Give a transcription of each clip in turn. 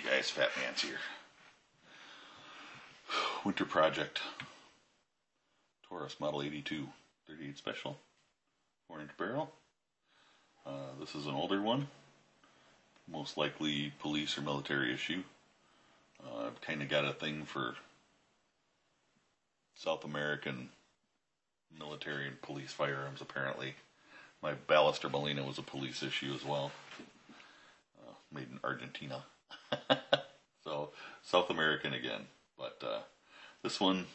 guys, Fat Man's here. Winter project. Taurus Model 82, 38 Special, 4-inch barrel. This is an older one, most likely police or military issue. I've kind of got a thing for South American military and police firearms, apparently. My Ballester Molina was a police issue as well. Made in Argentina. So, South American again. But this one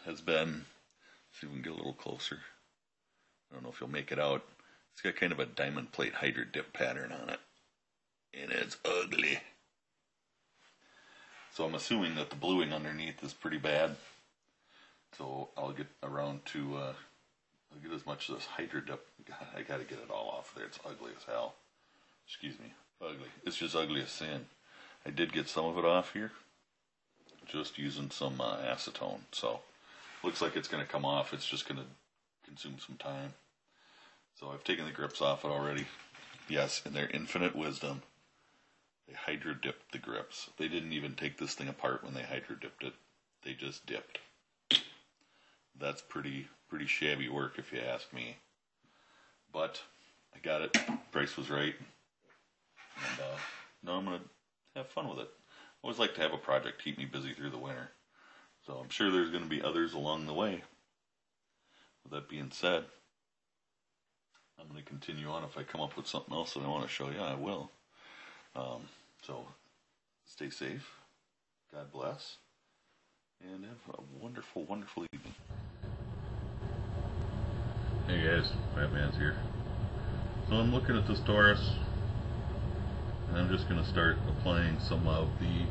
has been, let's see if we can get a little closer. I don't know if you'll make it out. It's got kind of a diamond plate hydro dip pattern on it. And it's ugly. So I'm assuming that the bluing underneath is pretty bad. So I'll get around to, I'll get as much of this hydro dip. God, I gotta get it all off there. It's ugly as hell. Excuse me. Ugly. It's just ugly as sin. I did get some of it off here. Just using some acetone. So looks like it's gonna come off. It's just gonna consume some time. So I've taken the grips off it already. Yes, in their infinite wisdom, they hydro dipped the grips. They didn't even take this thing apart when they hydro dipped it. They just dipped. That's pretty shabby work if you ask me. But I got it. Price was right. And now I'm gonna have fun with it. I always like to have a project keep me busy through the winter. So I'm sure there's gonna be others along the way. With that being said, I'm going to continue on. If I come up with something else that I want to show you, I will. So, stay safe. God bless. And have a wonderful, wonderful evening. Hey guys, Fat Man's here. So I'm looking at this Taurus, and I'm just going to start applying some of the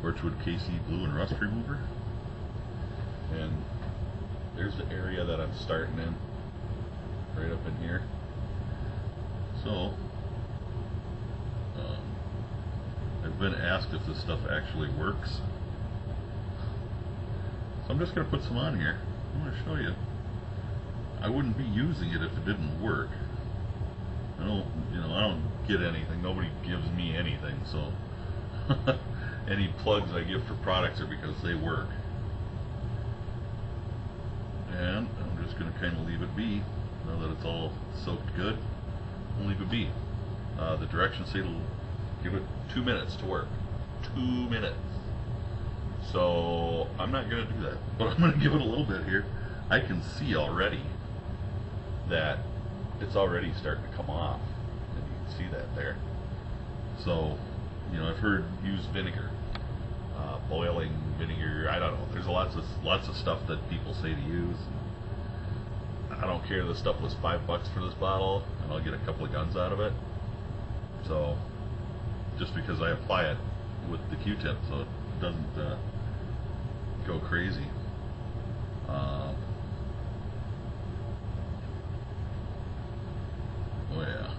Birchwood KC Glue and Rust Remover. And there's the area that I'm starting in. Right up in here. So, I've been asked if this stuff actually works. So I'm just going to put some on here. I'm going to show you. I wouldn't be using it if it didn't work. I don't get anything. Nobody gives me anything. So, any plugs I give for products are because they work. And I'm just going to kind of leave it be. Now that it's all soaked good, I'll leave it be. The directions say it'll give it 2 minutes to work. 2 minutes. So I'm not going to do that, but I'm going to give it a little bit here. I can see already that it's already starting to come off, and you can see that there. So, I've heard use vinegar, boiling vinegar. I don't know. There's lots of stuff that people say to use. I don't care. This stuff was $5 for this bottle, and I'll get a couple of guns out of it. So, just because I apply it with the Q-tip, so it doesn't go crazy. Oh yeah.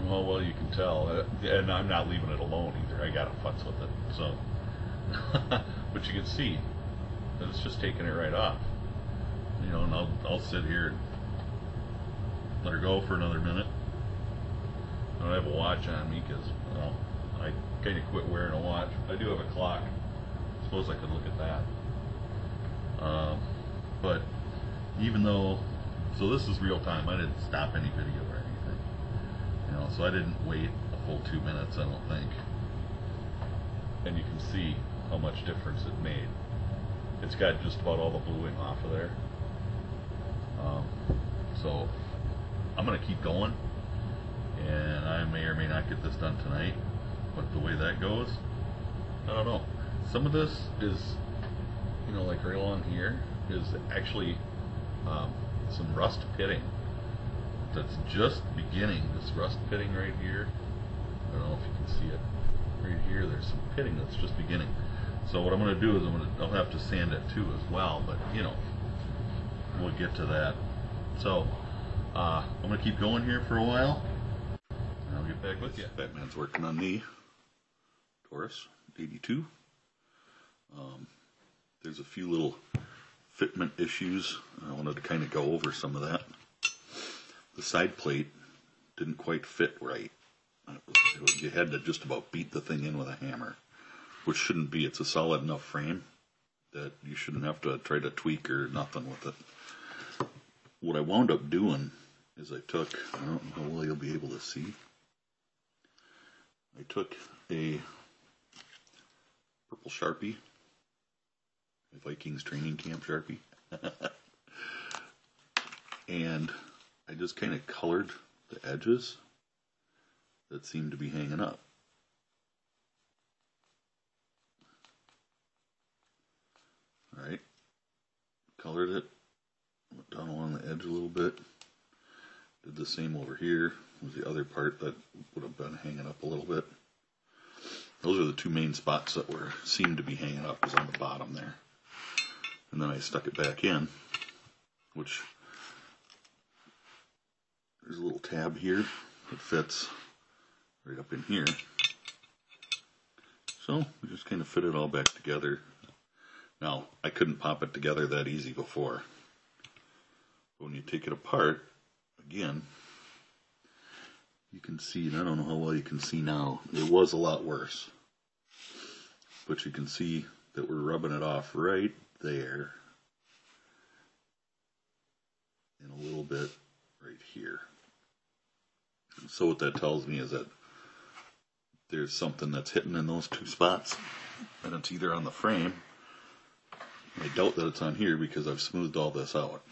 Well, you can tell, and I'm not leaving it alone either. I gotta futz with it. So, but you can see. It's just taking it right off, and I'll sit here and let her go for another minute. I don't have a watch on me because I kind of quit wearing a watch. I do have a clock. I suppose I could look at that. But even though, so this is real time. I didn't stop any video or anything, so I didn't wait a full 2 minutes. I don't think. And you can see how much difference it made. It's got just about all the bluing off of there. So I'm going to keep going, and I may or may not get this done tonight, but the way that goes, I don't know. Some of this is, like right along here, is actually some rust pitting that's just beginning. This rust pitting right here, I don't know if you can see it. Right here, there's some pitting that's just beginning. So what I'm going to do is I'll have to sand it too as well, but we'll get to that. So I'm going to keep going here for a while, and I'll get back with you. Fat Man's working on the Taurus 82. There's a few little fitment issues. I wanted to kind of go over some of that. The side plate didn't quite fit right. You had to just about beat the thing in with a hammer, which shouldn't be. It's a solid enough frame that you shouldn't have to try to tweak or nothing with it. What I wound up doing is I don't know how well you'll be able to see, I took a purple Sharpie, a Vikings training camp Sharpie, and I just kind of colored the edges that seemed to be hanging up. Alright, colored it, went down along the edge a little bit, did the same over here, was the other part that would have been hanging up a little bit. Those are the two main spots that seemed to be hanging up, was on the bottom there. And then I stuck it back in, which there's a little tab here that fits right up in here. So we just kind of fit it all back together. Now, I couldn't pop it together that easy before. But when you take it apart, again, you can see, and I don't know how well you can see now, it was a lot worse. But you can see that we're rubbing it off right there, and a little bit right here. So what that tells me is that there's something that's hitting in those two spots, and it's either on the frame. I doubt that it's on here because I've smoothed all this out.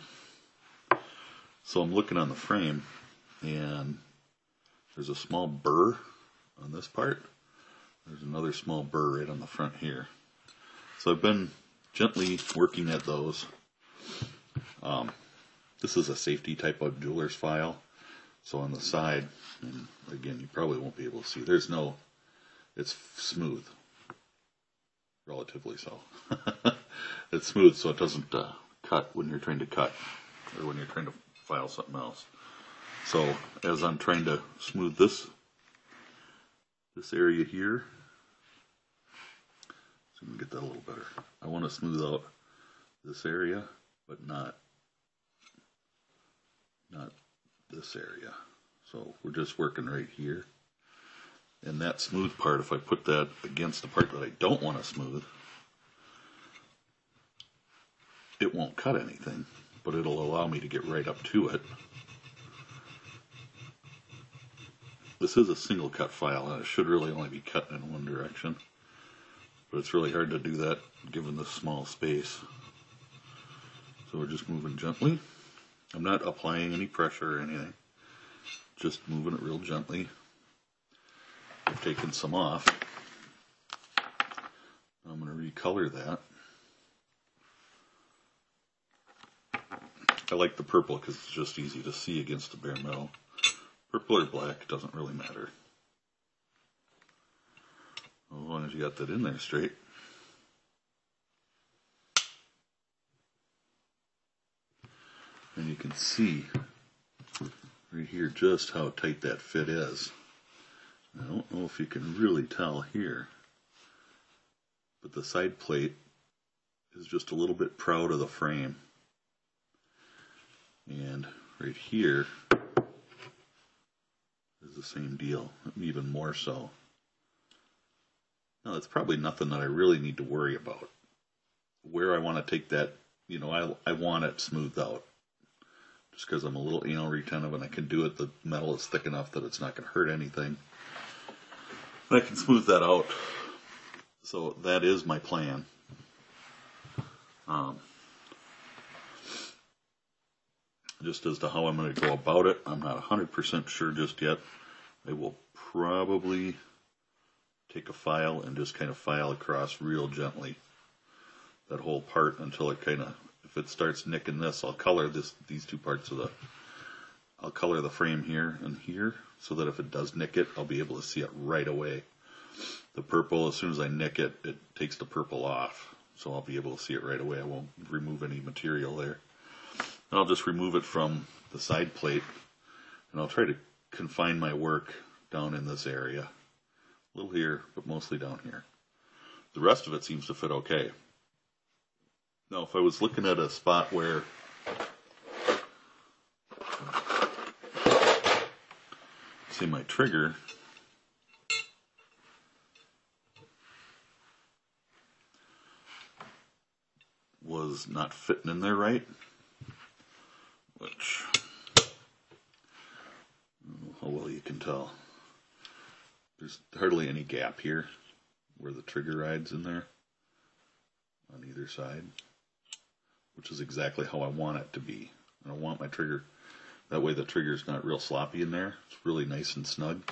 So I'm looking on the frame, and there's a small burr on this part. There's another small burr right on the front here. So I've been gently working at those. This is a safety type of jeweler's file. So on the side, and again, you probably won't be able to see, it's smooth. Relatively so. It's smooth so it doesn't cut when you're trying to cut, or when you're trying to file something else. So as I'm trying to smooth this area here, so we can get that a little better. I want to smooth out this area, but not this area. So we're just working right here. And that smooth part, if I put that against the part that I don't want to smooth, it won't cut anything, but it'll allow me to get right up to it. This is a single cut file, and it should really only be cut in one direction. But it's really hard to do that given the small space. So we're just moving gently. I'm not applying any pressure or anything. Just moving it real gently. I've taken some off. I'm going to recolor that. I like the purple because it's just easy to see against the bare metal. Purple or black, doesn't really matter. As long as you got that in there straight. And you can see right here just how tight that fit is. I don't know if you can really tell here, but the side plate is just a little bit proud of the frame. And right here is the same deal, even more so. Now that's probably nothing that I really need to worry about. Where I want to take that, I want it smoothed out. Just because I'm a little anal retentive and I can do it, the metal is thick enough that it's not going to hurt anything. And I can smooth that out. So that is my plan. Just as to how I'm going to go about it, I'm not 100% sure just yet. I will probably take a file and just kind of file across real gently that whole part until it kind of, if it starts nicking this, I'll color these two parts of I'll color the frame here and here so that if it does nick it, I'll be able to see it right away. The purple, as soon as I nick it, it takes the purple off. So I'll be able to see it right away. I won't remove any material there. And I'll just remove it from the side plate, and I'll try to confine my work down in this area. A little here, but mostly down here. The rest of it seems to fit okay. Now, if I was looking at a spot where see my trigger was not fitting in there right, which I don't know how well you can tell. There's hardly any gap here where the trigger rides in there on either side, which is exactly how I want it to be. I don't want my trigger, that way the trigger's not real sloppy in there. It's really nice and snug.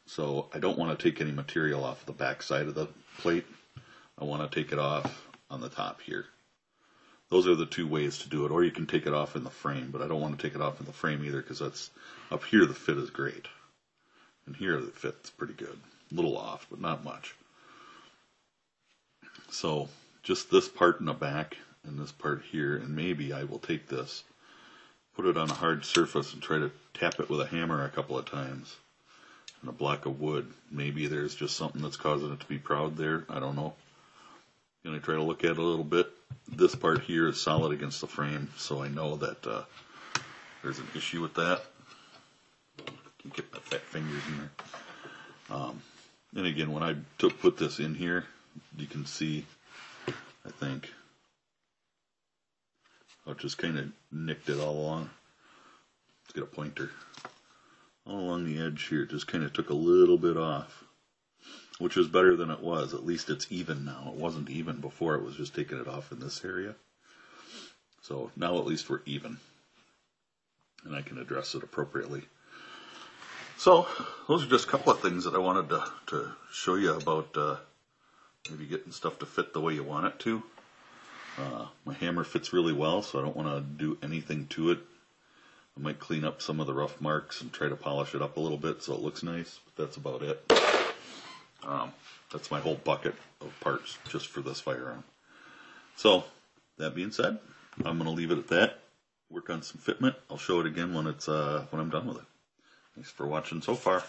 So I don't want to take any material off the back side of the plate. I want to take it off on the top here. Those are the two ways to do it, or you can take it off in the frame, but I don't want to take it off in the frame either, because that's up here the fit is great, and here the fit's pretty good. A little off, but not much. So just this part in the back and this part here, and maybe I will take this, put it on a hard surface and try to tap it with a hammer a couple of times and a block of wood. Maybe there's just something that's causing it to be proud there. I don't know. I'm going to try to look at it a little bit. This part here is solid against the frame, so I know that there's an issue with that. I can get my fat fingers in there. And again, when I put this in here, you can see, I think, I just kind of nicked it all along. Let's get a pointer. All along the edge here, it just kind of took a little bit off, which is better than it was. At least it's even now. It wasn't even before. It was just taking it off in this area. So now at least we're even, and I can address it appropriately. So those are just a couple of things that I wanted to show you about maybe getting stuff to fit the way you want it to. My hammer fits really well, so I don't want to do anything to it. I might clean up some of the rough marks and try to polish it up a little bit so it looks nice, but that's about it. That's my whole bucket of parts just for this firearm. So that being said, I'm going to leave it at that. Work on some fitment. I'll show it again when I'm done with it. Thanks for watching so far.